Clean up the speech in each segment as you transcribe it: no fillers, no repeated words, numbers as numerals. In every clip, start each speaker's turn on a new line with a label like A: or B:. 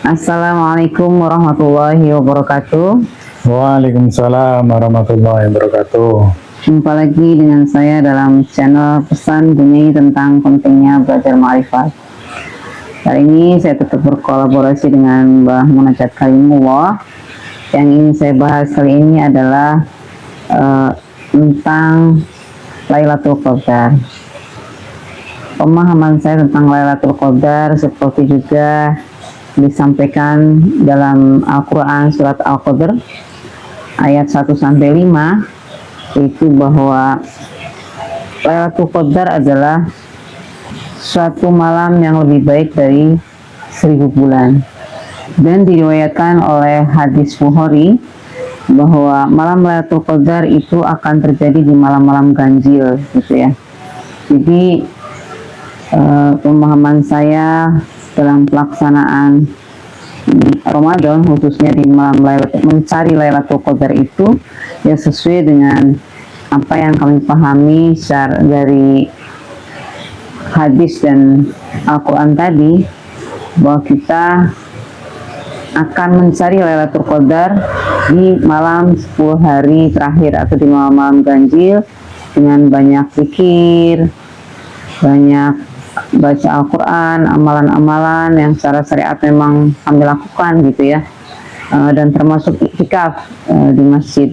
A: Assalamualaikum warahmatullahi wabarakatuh.
B: Waalaikumsalam warahmatullahi wabarakatuh.
A: Jumpa lagi dengan saya dalam channel pesan bunyi tentang pentingnya belajar ma'rifat. Kali ini saya tetap berkolaborasi dengan Mbah Munajat Kalimullah. Yang ingin saya bahas kali ini adalah tentang Lailatul Qadar. Pemahaman saya tentang Lailatul Qadar seperti juga disampaikan dalam Al-Quran surat Al-Qadr ayat 1-5, yaitu bahwa Lailatul Qadar adalah suatu malam yang lebih baik dari 1000 bulan, dan diriwayatkan oleh hadis Bukhari bahwa malam Lailatul Qadar itu akan terjadi di malam-malam ganjil, gitu ya. Jadi pemahaman saya dalam pelaksanaan Ramadan, khususnya di malam mencari Lailatul Qadar itu ya sesuai dengan apa yang kami pahami secara dari hadis dan Al-Quran tadi, bahwa kita akan mencari Lailatul Qadar di malam 10 hari terakhir atau di malam-malam ganjil dengan banyak zikir, banyak baca Al-Quran, amalan-amalan yang secara syariat memang kami lakukan gitu ya, dan termasuk iktikaf di masjid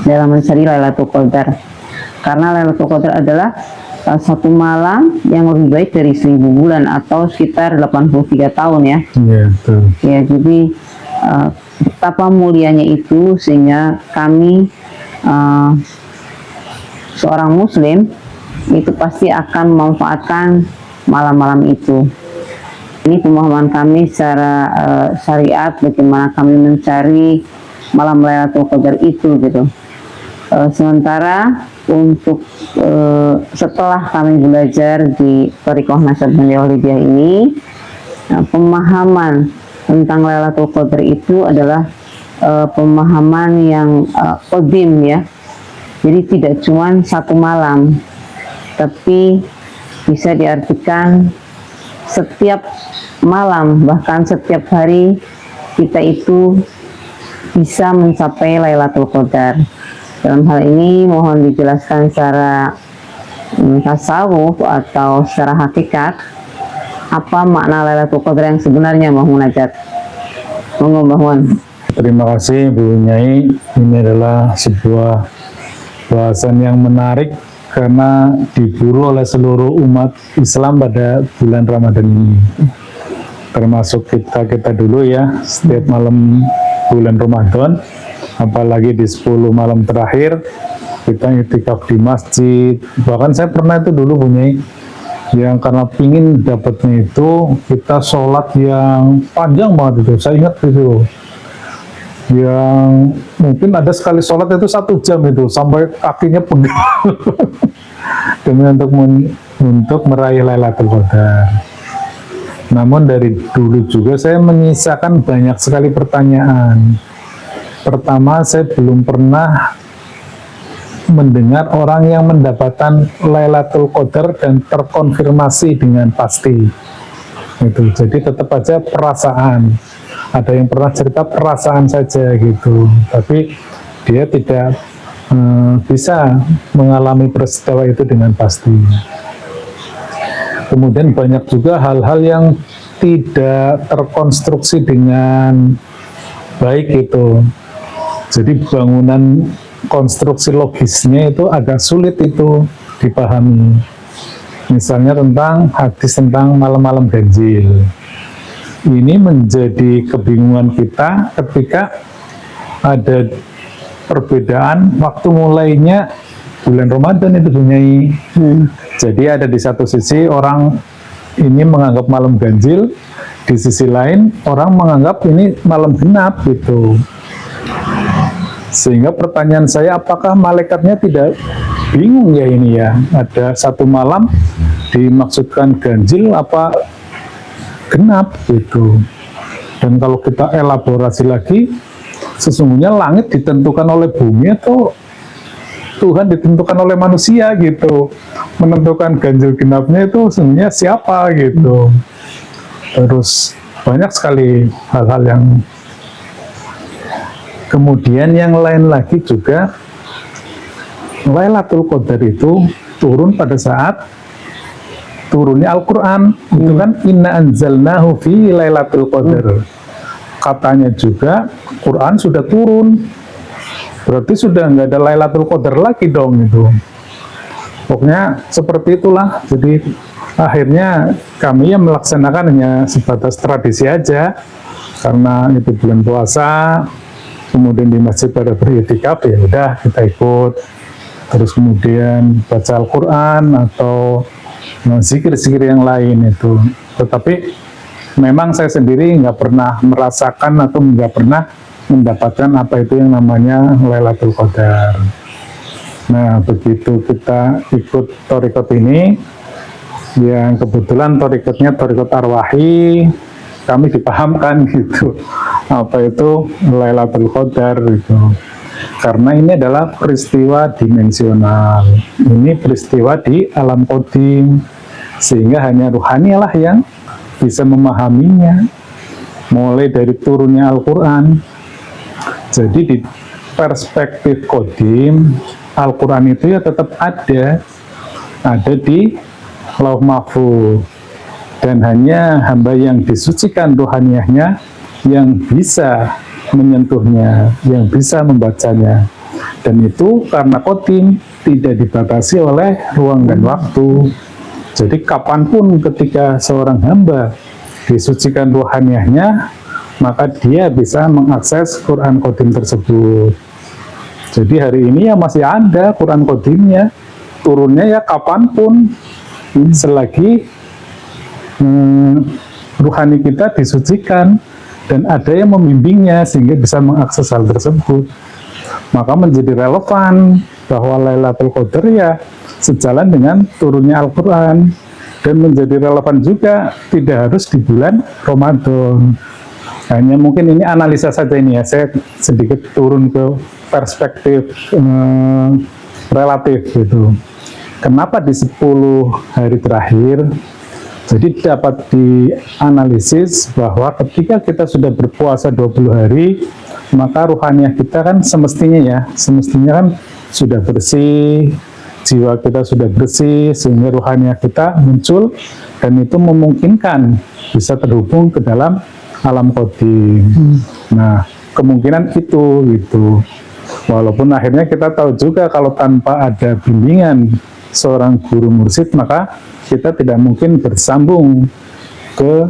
A: dalam mencari Lailatul Qadar, karena Lailatul Qadar adalah satu malam yang lebih baik dari 1000 bulan atau sekitar 83 tahun ya.
B: Betul.
A: Ya, jadi betapa mulianya itu sehingga kami seorang muslim itu pasti akan memanfaatkan malam-malam itu. Ini pemahaman kami secara syariat, bagaimana kami mencari malam Lailatul Qadar itu gitu. Sementara untuk setelah kami belajar di Thariqah Nasyidiyah Walidiyah ini, pemahaman tentang Lailatul Qadar itu adalah pemahaman yang qadim ya. Jadi tidak cuma satu malam, tapi bisa diartikan setiap malam, bahkan setiap hari kita itu bisa mencapai Lailatul Qadar. Dalam hal ini mohon dijelaskan secara tasawuf atau secara hakikat apa makna Lailatul Qadar yang sebenarnya, Mbah Munajat. Monggo Mbah Mun.
B: Terima kasih Bu Nyai. Ini adalah sebuah bahasan yang menarik karena diburu oleh seluruh umat Islam pada bulan Ramadan ini. Termasuk kita dulu ya, setiap malam bulan Ramadan, apalagi di 10 malam terakhir kita iktikaf di masjid. Bahkan saya pernah itu dulu punya yang karena pingin dapatnya itu kita sholat yang panjang banget itu. Saya ingat itu yang mungkin ada sekali sholat itu 1 jam itu sampai kakinya pegel demi untuk meraih Lailatul Qadar. Namun dari dulu juga saya menyisakan banyak sekali pertanyaan. Pertama, saya belum pernah mendengar orang yang mendapatkan Lailatul Qadar dan terkonfirmasi dengan pasti. Itu. Jadi tetap aja perasaan. Ada yang pernah cerita perasaan saja gitu, tapi dia tidak bisa mengalami peristiwa itu dengan pasti. Kemudian banyak juga hal-hal yang tidak terkonstruksi dengan baik itu. Jadi bangunan konstruksi logisnya itu agak sulit itu dipahami. Misalnya tentang hadis tentang malam-malam ganjil. Ini menjadi kebingungan kita ketika ada perbedaan waktu mulainya bulan Ramadan itu Bunyai. Jadi ada di satu sisi orang ini menganggap malam ganjil, di sisi lain orang menganggap ini malam genap gitu. Sehingga pertanyaan saya, apakah malaikatnya tidak bingung ya ini ya? Ada satu malam dimaksudkan ganjil apa genap gitu. Dan kalau kita elaborasi lagi, sesungguhnya langit ditentukan oleh bumi atau Tuhan ditentukan oleh manusia gitu. Menentukan ganjil genapnya itu sebenarnya siapa gitu. Terus banyak sekali hal-hal yang kemudian yang lain lagi juga Lailatul Qadar itu turun pada saat turunnya Al-Quran. Itu kan inna anzalnahu fi Lailatul Qadar. Katanya juga Quran sudah turun, berarti sudah nggak ada Lailatul Qadar lagi dong itu. Pokoknya seperti itulah. Jadi akhirnya kami yang melaksanakan hanya sebatas tradisi aja, karena itu bulan puasa, kemudian di masjid pada beriktikaf, ya udah kita ikut. Terus kemudian baca Al-Quran atau zikir-zikir yang lain itu. Tetapi memang saya sendiri nggak pernah merasakan atau nggak pernah mendapatkan apa itu yang namanya Lailatul Qadar. Nah, begitu kita ikut thariqat ini, yang kebetulan thariqatnya thariqat arwahi, kami dipahamkan gitu apa itu Lailatul Qadar gitu. Karena ini adalah peristiwa dimensional, ini peristiwa di alam qadim, sehingga hanya ruhani lah yang bisa memahaminya, mulai dari turunnya Al-Quran. Jadi di perspektif qadim, Al-Quran itu ya tetap ada di Lauh Mahfuz, dan hanya hamba yang disucikan ruhaniyahnya yang bisa menyentuhnya, yang bisa membacanya. Dan itu karena qadim tidak dibatasi oleh ruang dan waktu. Jadi kapanpun ketika seorang hamba disucikan ruhaniyahnya, maka dia bisa mengakses Quran qadim tersebut. Jadi hari ini ya masih ada Quran qadimnya, turunnya ya kapanpun, selagi ruhani kita disucikan dan ada yang membimbingnya sehingga bisa mengakses hal tersebut. Maka menjadi relevan bahwa Lailatul Qadar ya sejalan dengan turunnya Al-Quran, dan menjadi relevan juga tidak harus di bulan Ramadan. Hanya mungkin ini analisa saja ini ya, saya sedikit turun ke perspektif relatif gitu. Kenapa di 10 hari terakhir? Jadi dapat dianalisis bahwa ketika kita sudah berpuasa 20 hari, maka ruhaniah kita kan semestinya kan sudah bersih, jiwa kita sudah bersih, sehingga ruhaniah kita muncul, dan itu memungkinkan bisa terhubung ke dalam alam qadim. Nah, kemungkinan itu gitu. Walaupun akhirnya kita tahu juga kalau tanpa ada bimbingan seorang guru mursyid, maka kita tidak mungkin bersambung ke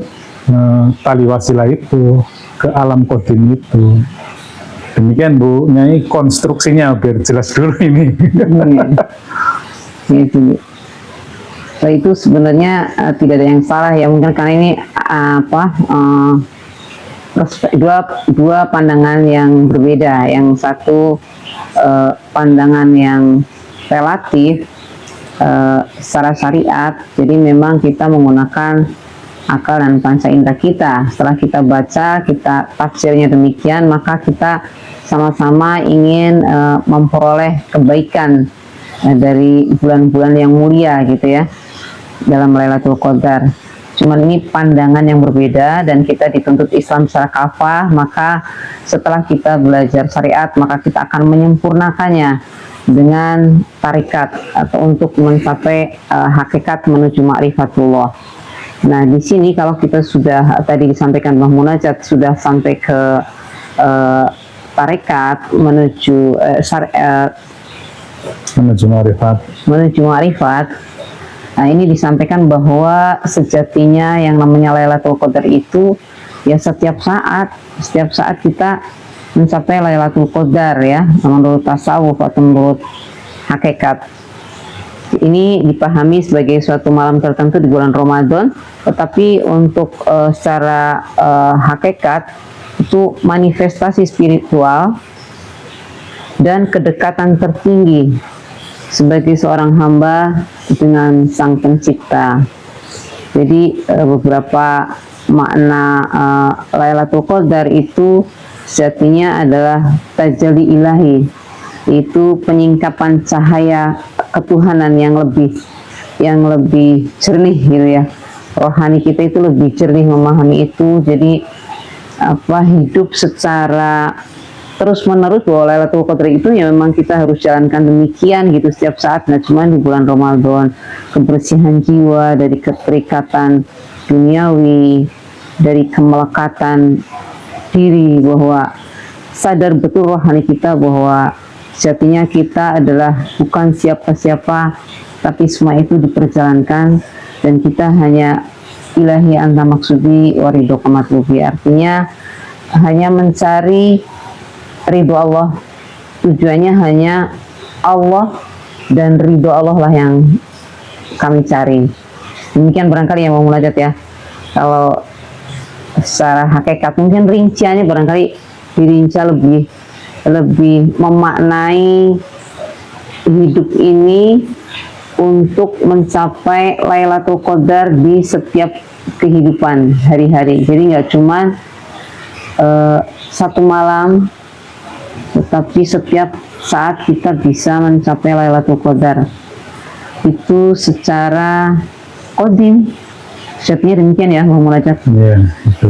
B: tali wasilah itu, ke alam qadim itu. Demikian Bu Nyai konstruksinya, biar jelas dulu ini.
A: Nah, itu sebenarnya tidak ada yang salah ya, mungkin karena ini dua pandangan yang berbeda. Yang satu pandangan yang relatif secara syariat, jadi memang kita menggunakan akal dan panca indera kita. Setelah kita baca, kita tafsirnya demikian, maka kita sama-sama ingin memperoleh kebaikan dari bulan-bulan yang mulia gitu ya, dalam Lailatul Qadar. Cuman ini pandangan yang berbeda, dan kita dituntut Islam secara kafah. Maka setelah kita belajar syariat, maka kita akan menyempurnakannya dengan tarikat atau untuk mencapai hakikat menuju ma'rifatullah. Nah, di sini kalau kita sudah tadi disampaikan bahwa munajat sudah sampai ke tarikat menuju menuju ma'rifat. Nah, ini disampaikan bahwa sejatinya yang namanya Lailatul Qadar itu ya setiap saat kita mencapai Lailatul Qadar ya, menurut tasawuf atau menurut hakikat. Ini dipahami sebagai suatu malam tertentu di bulan Ramadan, tetapi untuk secara hakikat itu manifestasi spiritual dan kedekatan tertinggi sebagai seorang hamba dengan Sang Pencipta. Jadi beberapa makna Lailatul Qadar itu sejatinya adalah tajalli ilahi, itu penyingkapan cahaya ketuhanan yang lebih jernih gitu ya, rohani kita itu lebih jernih memahami itu. Jadi hidup secara terus menerus bahwa Lailatul Qadar itu ya memang kita harus jalankan demikian gitu setiap saat, nggak cuma di bulan Ramadan. Kebersihan jiwa dari keterikatan duniawi, dari kemelekatan diri, bahwa sadar betul rohani kita bahwa sejatinya kita adalah bukan siapa-siapa, tapi semua itu diperjalankan dan kita hanya ilahi anta maksudi warido kamatlubi, artinya hanya mencari ridho Allah, tujuannya hanya Allah dan ridho Allah lah yang kami cari. Demikian barangkali yang mau munajat ya. Kalau secara hakikat mungkin rinciannya barangkali dirinci lebih memaknai hidup ini untuk mencapai Lailatul Qadar di setiap kehidupan hari-hari. Jadi nggak cuma satu malam, tetapi setiap saat kita bisa mencapai Lailatul Qadar itu secara qadim. Setiapnya demikian ya, mau munajat.
B: Iya, itu.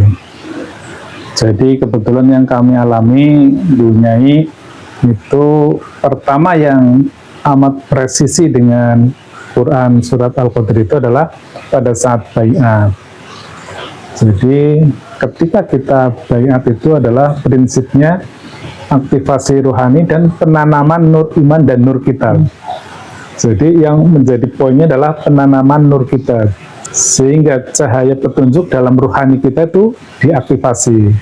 B: Jadi kebetulan yang kami alami Nyai itu pertama yang amat presisi dengan Quran surat Al-Qadr itu adalah pada saat bai'at. Jadi ketika kita bai'at itu adalah prinsipnya aktivasi rohani dan penanaman nur iman dan nur kita. Jadi yang menjadi poinnya adalah penanaman nur kita, sehingga cahaya petunjuk dalam rohani kita itu diaktifasi.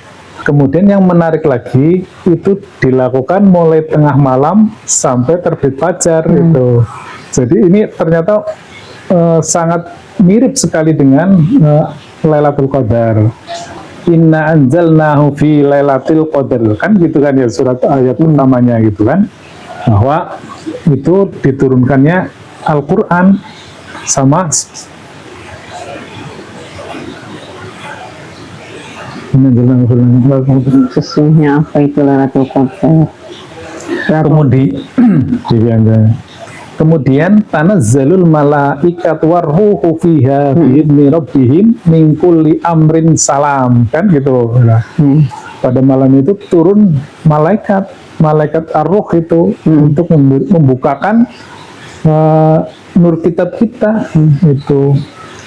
B: Kemudian yang menarik lagi itu dilakukan mulai tengah malam sampai terbit fajar itu. Jadi ini ternyata sangat mirip sekali dengan Lailatul Qadar. Inna anzalnahu fi Lailatul Qadar, kan gitu kan ya surat ayat pertamanya gitu kan, bahwa itu diturunkannya Al-Quran sama
A: sesungguhnya apa itu Lailatul Qadar.
B: Kemudian tanazzalul malaikat warruhu fiha biidzni rabbihim min kulli amrin salam, kan gitu. Pada malam itu turun malaikat ar-ruh itu untuk membukakan nur kitab kita itu.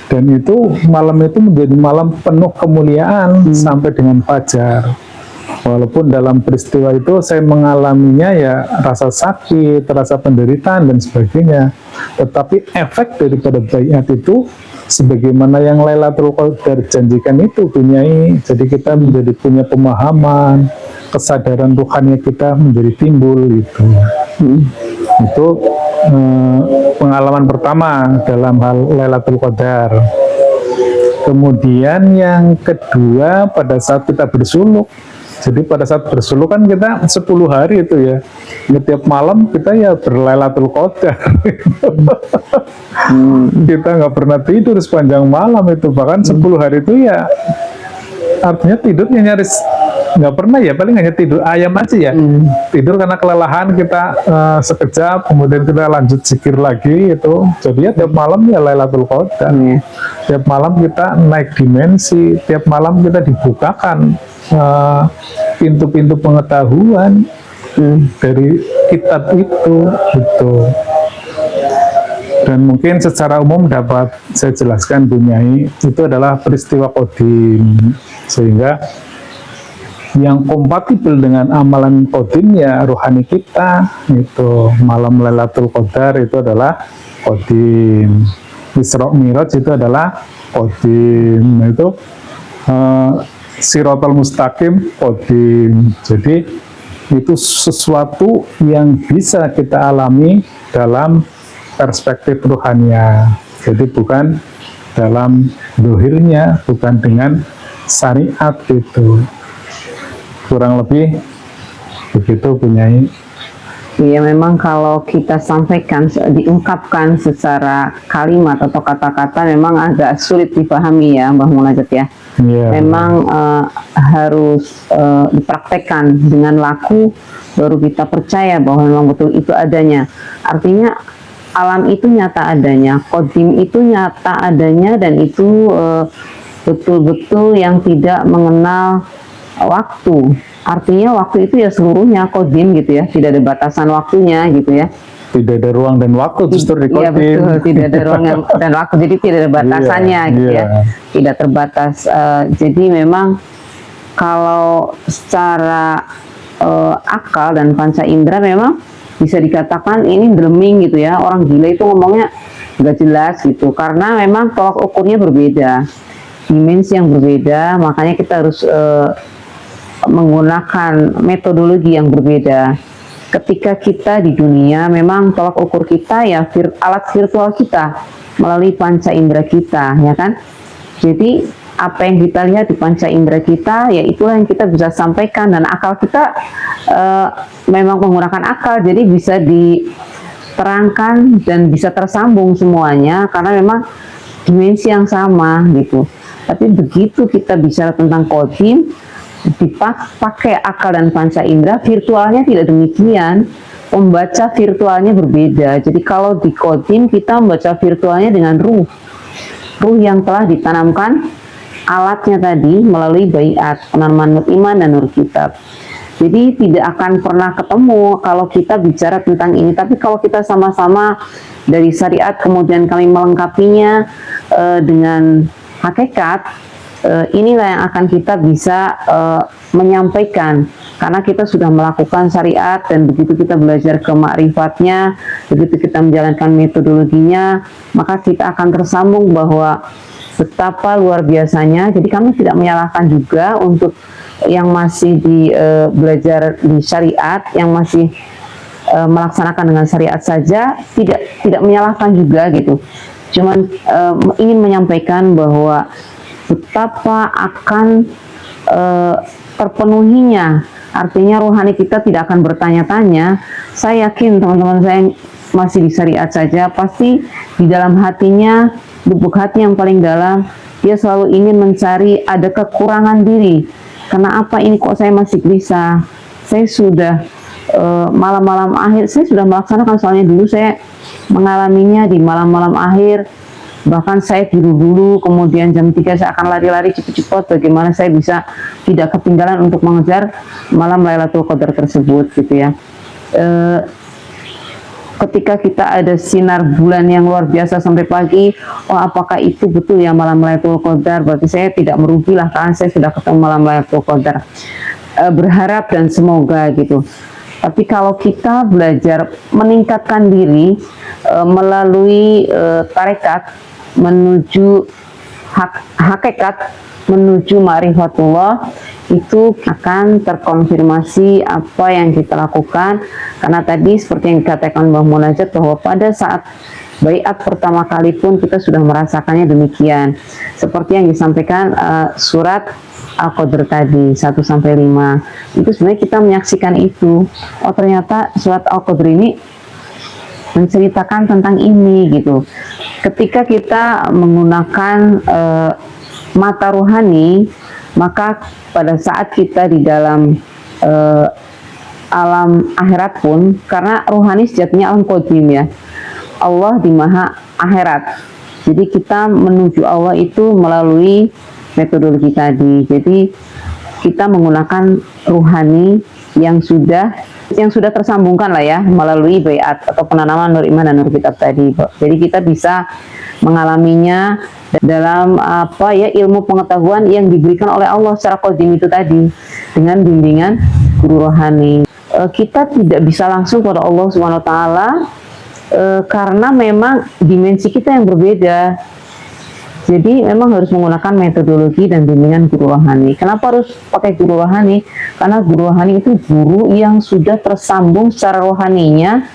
B: Dan itu malam itu menjadi malam penuh kemuliaan sampai dengan fajar. Walaupun dalam peristiwa itu saya mengalaminya ya rasa sakit, rasa penderitaan dan sebagainya. Tetapi efek daripada baiat itu sebagaimana yang Lailatul Qadar janjikan itu Nyai. Jadi kita menjadi punya pemahaman, kesadaran rohani kita menjadi timbul gitu. Itu pengalaman pertama dalam hal Lailatul Qadar. Kemudian yang kedua pada saat kita bersuluk. Jadi pada saat bersuluk kan kita 10 hari itu ya. Tiap malam kita ya berlailatul qadar. Kita nggak pernah tidur sepanjang malam itu. Bahkan 10 hari itu ya artinya tidurnya nyaris nggak pernah ya, paling hanya tidur ayam aja ya. Tidur karena kelelahan kita sekejap, kemudian kita lanjut zikir lagi itu. Jadi ya tiap malam ya Lailatul Qadar. Tiap malam kita naik dimensi, tiap malam kita dibukakan pintu-pintu pengetahuan dari kitab itu gitu. Dan mungkin secara umum dapat saya jelaskan Nyai, itu adalah peristiwa qadim, sehingga yang kompatibel dengan amalan qadim ya rohani kita itu. Malam Lailatul Qadar itu adalah qadim, Isra Mi'raj itu adalah qadim, itu Siratal Mustaqim qadim. Jadi itu sesuatu yang bisa kita alami dalam perspektif rohania. Jadi bukan dalam dohirnya, bukan dengan syariat itu. Kurang lebih begitu Nyai.
A: Iya, memang kalau kita sampaikan, diungkapkan secara kalimat atau kata-kata memang agak sulit dipahami ya Mbah Munajat ya. Memang harus dipraktekkan dengan laku baru kita percaya bahwa memang betul itu adanya. Artinya alam itu nyata adanya, qadim itu nyata adanya, dan itu betul-betul yang tidak mengenal waktu. Artinya waktu itu ya seluruhnya qadim gitu ya, tidak ada batasan waktunya gitu ya.
B: Tidak ada ruang dan waktu justru di
A: Iya
B: qadim.
A: betul, tidak ada ruang dan waktu, jadi tidak ada batasannya gitu ya, tidak terbatas. Jadi memang kalau secara akal dan panca indera memang bisa dikatakan ini dreaming gitu ya, orang gila itu ngomongnya nggak jelas gitu, karena memang tolak ukurnya berbeda, dimensi yang berbeda, makanya kita harus menggunakan metodologi yang berbeda. Ketika kita di dunia memang tolak ukur kita ya alat virtual kita melalui panca indera kita, ya kan. Jadi apa yang kita lihat di panca indera kita, ya itulah yang kita bisa sampaikan, dan akal kita memang menggunakan akal, jadi bisa diterangkan dan bisa tersambung semuanya karena memang dimensi yang sama gitu. Tapi begitu kita bicara tentang qadim, dipakai akal dan panca indera, virtualnya tidak demikian. Pembaca virtualnya berbeda. Jadi kalau di qadim kita membaca virtualnya dengan ruh yang telah ditanamkan alatnya tadi melalui baiat, penanaman nur iman dan nur kitab. Jadi tidak akan pernah ketemu kalau kita bicara tentang ini. Tapi kalau kita sama-sama dari syariat kemudian kami melengkapinya dengan hakikat, inilah yang akan kita bisa menyampaikan, karena kita sudah melakukan syariat, dan begitu kita belajar ke ma'rifatnya, begitu kita menjalankan metodologinya, maka kita akan tersambung bahwa betapa luar biasanya. Jadi kami tidak menyalahkan juga untuk yang masih belajar di syariat, yang masih melaksanakan dengan syariat saja, tidak menyalahkan juga gitu. Cuman ingin menyampaikan bahwa betapa akan terpenuhinya, artinya rohani kita tidak akan bertanya-tanya. Saya yakin teman-teman saya yang masih di syariat saja, pasti di dalam hatinya, lubuk hati yang paling dalam, dia selalu ingin mencari ada kekurangan diri. Karena apa ini kok saya masih bisa? Saya sudah malam-malam akhir, saya sudah melaksanakan, soalnya dulu saya mengalaminya di malam-malam akhir. Bahkan saya tidur dulu, kemudian jam 3 saya akan lari-lari cepat-cepat, bagaimana saya bisa tidak ketinggalan untuk mengejar malam Lailatul Qadar tersebut gitu ya. Ketika kita ada sinar bulan yang luar biasa sampai pagi, oh apakah itu betul ya malam Lailatul Qadar? Berarti saya tidak merugilah karena saya sudah ketemu malam Lailatul Qadar. Berharap dan semoga gitu. Tapi kalau kita belajar meningkatkan diri melalui tarekat menuju hakikat, menuju ma'rifatullah, itu akan terkonfirmasi apa yang kita lakukan. Karena tadi seperti yang dikatakan Mbah Munajat, bahwa pada saat baiat pertama kali pun kita sudah merasakannya demikian, seperti yang disampaikan surat Al-Qadr tadi 1-5. Itu sebenarnya kita menyaksikan itu, oh ternyata surat Al-Qadr ini menceritakan tentang ini gitu. Ketika kita menggunakan mata rohani, maka pada saat kita di dalam alam akhirat pun, karena rohani sejatinya alam qadim ya, Allah di maha akhirat. Jadi kita menuju Allah itu melalui metodologi tadi. Jadi kita menggunakan rohani yang sudah tersambungkan lah ya melalui baiat atau penanaman nur iman dan nur kitab tadi. Jadi kita bisa mengalaminya dalam apa ya, ilmu pengetahuan yang diberikan oleh Allah secara qadim itu tadi, dengan bimbingan guru rohani. Kita tidak bisa langsung pada Allah Subhanahu wa taala karena memang dimensi kita yang berbeda. Jadi memang harus menggunakan metodologi dan bimbingan guru rohani. Kenapa harus pakai guru rohani? Karena guru rohani itu guru yang sudah tersambung secara rohaninya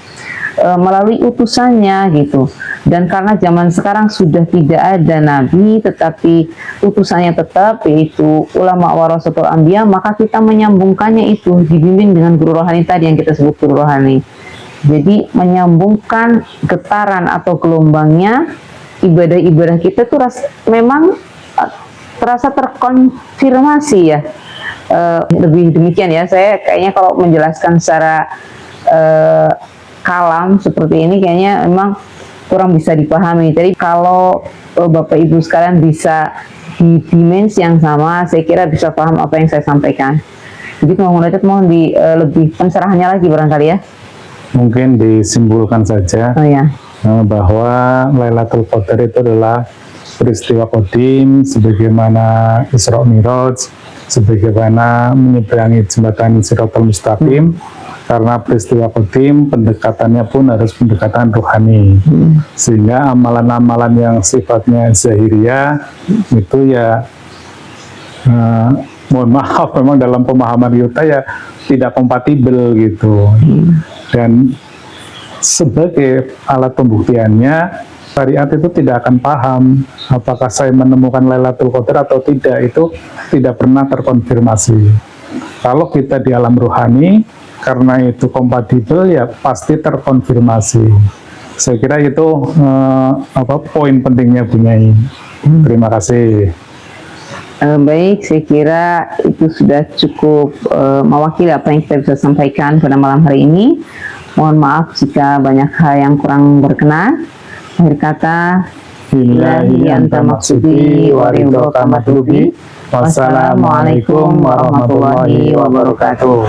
A: melalui utusannya gitu. Dan karena zaman sekarang sudah tidak ada nabi, tetapi utusannya tetap, yaitu ulama warasatul anbiya, maka kita menyambungkannya itu dibimbing dengan guru rohani tadi yang kita sebut guru rohani. Jadi menyambungkan getaran atau gelombangnya ibadah-ibadah kita tuh memang terasa terkonfirmasi ya. Lebih demikian ya, saya kayaknya kalau menjelaskan secara kalam seperti ini kayaknya memang kurang bisa dipahami. Jadi kalau Bapak Ibu sekalian bisa di dimensi yang sama, saya kira bisa paham apa yang saya sampaikan. Jadi mohon lebih pencerahannya lagi barangkali ya.
B: Mungkin disimpulkan saja
A: Oh ya.
B: bahwa Lailatul Qadar itu adalah peristiwa qadim sebagaimana Isra Mi'raj, sebagaimana menyeberangi jembatan Shiratal Mustaqim. Karena peristiwa qadim, pendekatannya pun harus pendekatan rohani. Sehingga amalan-amalan yang sifatnya zahiriyah itu ya mohon maaf, memang dalam pemahaman Yuta ya tidak kompatibel gitu. Dan sebagai alat pembuktiannya, syariat itu tidak akan paham apakah saya menemukan Lailatul Qadar atau tidak, itu tidak pernah terkonfirmasi. Kalau kita di alam rohani, karena itu kompatibel ya pasti terkonfirmasi. Saya kira itu poin pentingnya Bu Nyai. Terima kasih.
A: Baik, saya kira itu sudah cukup mewakili apa yang kita bisa sampaikan pada malam hari ini. Mohon maaf jika banyak hal yang kurang berkenan. Akhir kata,
B: Billahi anta maksudi wa ridhoka matlubi. Wassalamualaikum warahmatullahi wabarakatuh.